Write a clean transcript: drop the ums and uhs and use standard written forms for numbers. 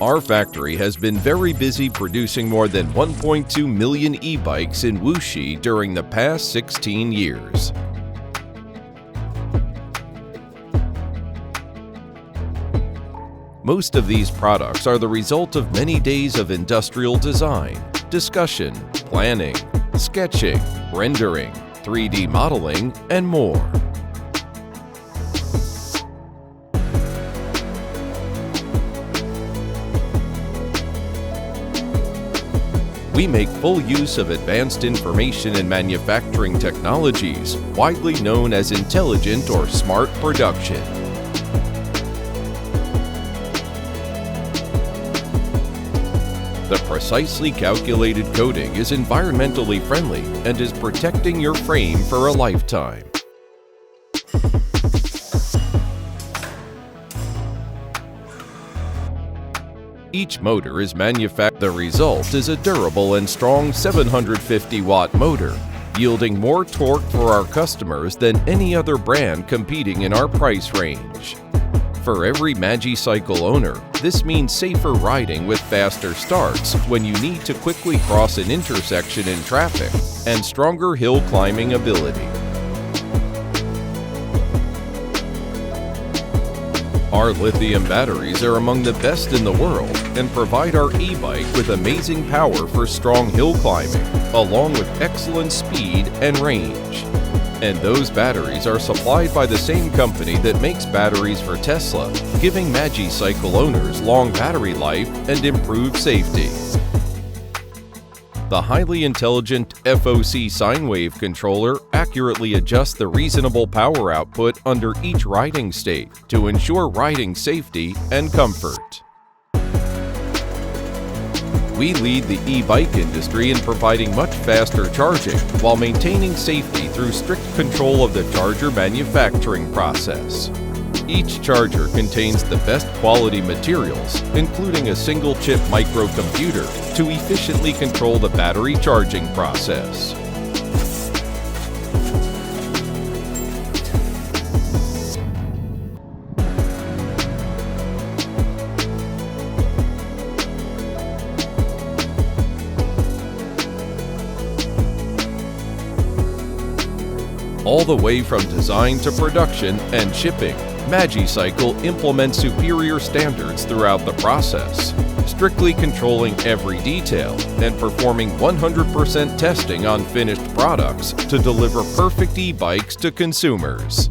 Our factory has been very busy producing more than 1.2 million e-bikes in WuXi during the past 16 years. Most of these products are the result of many days of industrial design, discussion, planning, sketching, rendering, 3D modeling, and more. We make full use of advanced information and manufacturing technologies, widely known as intelligent or smart production. The precisely calculated coating is environmentally friendly and is protecting your frame for a lifetime. Each motor is manufactured. The result is a durable and strong 750-watt motor, yielding more torque for our customers than any other brand competing in our price range. For every Magicycle owner, this means safer riding with faster starts when you need to quickly cross an intersection in traffic, and stronger hill climbing ability. Our lithium batteries are among the best in the world and provide our e-bike with amazing power for strong hill climbing, along with excellent speed and range. And those batteries are supplied by the same company that makes batteries for Tesla, giving Magicycle owners long battery life and improved safety. The highly intelligent FOC sine wave controller accurately adjusts the reasonable power output under each riding state to ensure riding safety and comfort. We lead the e-bike industry in providing much faster charging while maintaining safety through strict control of the charger manufacturing process. Each charger contains the best quality materials, including a single-chip microcomputer, to efficiently control the battery charging process. All the way from design to production and shipping, Magicycle implements superior standards throughout the process, strictly controlling every detail and performing 100% testing on finished products to deliver perfect e-bikes to consumers.